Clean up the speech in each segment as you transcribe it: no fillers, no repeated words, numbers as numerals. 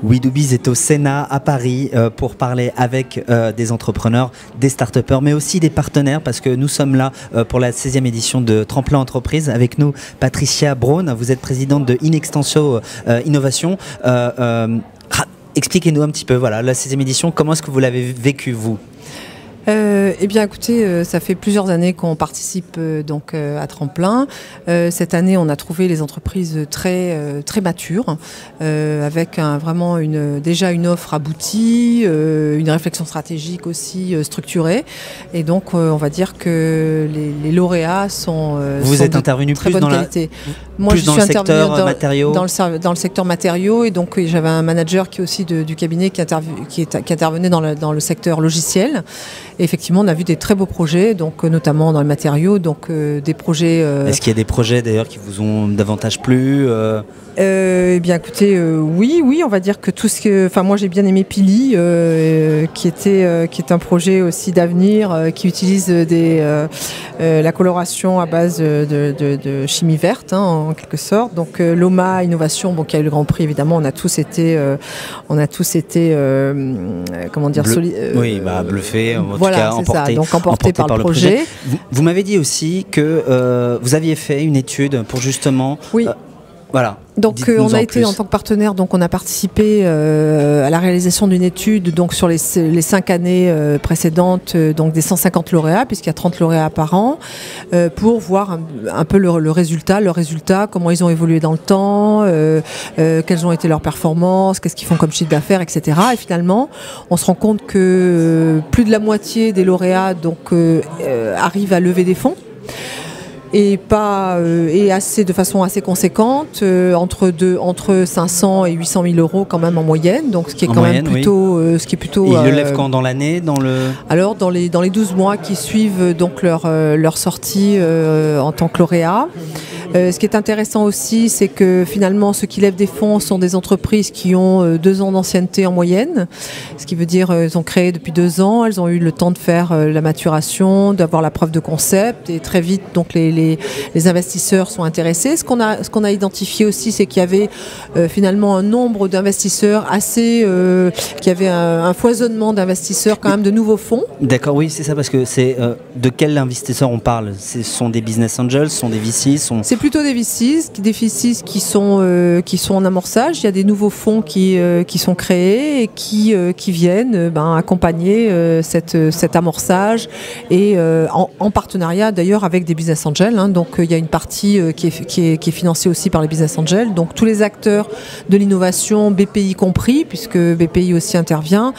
We Do Biz est au Sénat à Paris pour parler avec des entrepreneurs, des start-upers, mais aussi des partenaires, parce que nous sommes là pour la 16e édition de Tremplin Entreprise. Avec nous, Patricia Braun, vous êtes présidente de Inextenso Innovation. Expliquez-nous un petit peu, voilà, la 16e édition, comment est-ce que vous l'avez vécu, vous ? Eh bien, écoutez, ça fait plusieurs années qu'on participe donc à Tremplin. Cette année, on a trouvé les entreprises très matures, avec vraiment déjà une offre aboutie, une réflexion stratégique aussi structurée. Et donc, on va dire que les lauréats sont Vous êtes intervenu très plus bonne dans qualité. Moi, je suis intervenu matériaux. Dans le secteur matériaux, et donc j'avais un manager qui est aussi du cabinet qui intervenait dans le secteur logiciel. Et effectivement, on a vu des très beaux projets, donc notamment dans le matériau, donc des projets. Est-ce qu'il y a des projets d'ailleurs qui vous ont davantage plu Eh bien, écoutez, oui, on va dire que tout ce que. Enfin, moi, j'ai bien aimé Pili, qui est un projet aussi d'avenir, qui utilise la coloration à base de chimie verte, hein, en quelque sorte. Donc, Loma Innovation, qui a eu le Grand Prix, évidemment, on a tous été, comment dire, bluffé, voilà, emporté par le projet. Vous m'avez dit aussi que vous aviez fait une étude pour justement. Oui. Voilà. Donc on a été en tant que partenaire, donc on a participé à la réalisation d'une étude donc sur les 5 années précédentes, donc des 150 lauréats, puisqu'il y a 30 lauréats par an, pour voir un peu leur résultat, comment ils ont évolué dans le temps, quelles ont été leurs performances, qu'est-ce qu'ils font comme chiffre d'affaires, etc. Et finalement, on se rend compte que plus de la moitié des lauréats donc arrivent à lever des fonds. Et de façon assez conséquente, entre 500 et 800 000 euros quand même en moyenne, donc ce qui est quand même plutôt. Et ils le lèvent quand dans l'année, Alors dans les 12 mois qui suivent donc leur sortie en tant que lauréat. Ce qui est intéressant aussi, c'est que finalement ceux qui lèvent des fonds sont des entreprises qui ont 2 ans d'ancienneté en moyenne, ce qui veut dire ils ont créé depuis 2 ans, elles ont eu le temps de faire la maturation, d'avoir la preuve de concept, et très vite donc les investisseurs sont intéressés. Ce qu'on a identifié aussi, c'est qu'il y avait finalement un nombre d'investisseurs qui avait un foisonnement d'investisseurs, quand même, de nouveaux fonds. D'accord, oui, c'est ça, parce que c'est de quels investisseurs on parle? Ce sont des business angels, ce sont des VCs, C'est plutôt des VCs qui sont en amorçage. Il y a des nouveaux fonds qui sont créés et qui viennent accompagner cet amorçage, et en partenariat d'ailleurs avec des business angels. Hein. Donc il y a une partie qui est financée aussi par les business angels. Donc tous les acteurs de l'innovation, BPI compris, puisque BPI aussi intervient,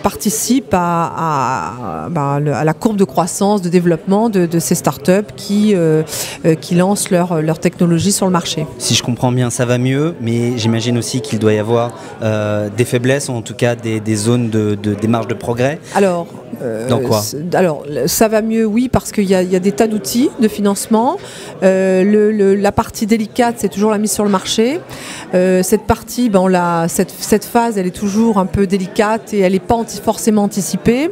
participent à la courbe de croissance, de développement de ces startups qui lancent leur technologie sur le marché. Si je comprends bien, ça va mieux, mais j'imagine aussi qu'il doit y avoir des faiblesses, ou en tout cas des zones des marges de progrès. Alors, dans quoi ? Alors, ça va mieux, oui, parce qu'il y a des tas d'outils de financement. La partie délicate, c'est toujours la mise sur le marché. Cette partie, cette phase, elle est toujours un peu délicate et elle n'est pas forcément anticipée.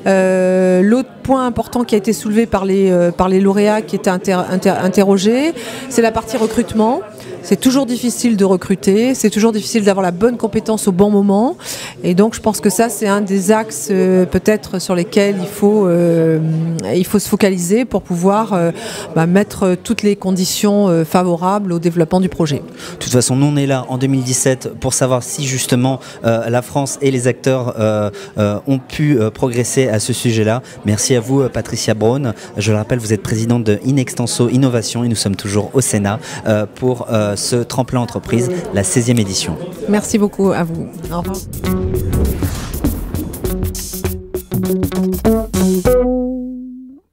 L'autre point important qui a été soulevé par les lauréats qui étaient interrogés, c'est la partie recrutement. C'est toujours difficile de recruter, c'est toujours difficile d'avoir la bonne compétence au bon moment. Et donc, je pense que ça, c'est un des axes peut-être sur lesquels il faut se focaliser pour pouvoir mettre toutes les conditions favorables au développement du projet. De toute façon, nous, on est là en 2017 pour savoir si justement la France et les acteurs ont pu progresser à ce sujet-là. Merci à vous, Patricia Braun. Je le rappelle, vous êtes présidente de Inextenso Innovation et nous sommes toujours au Sénat pour ce Tremplin Entreprise, la 16e édition. Merci beaucoup à vous. Au revoir.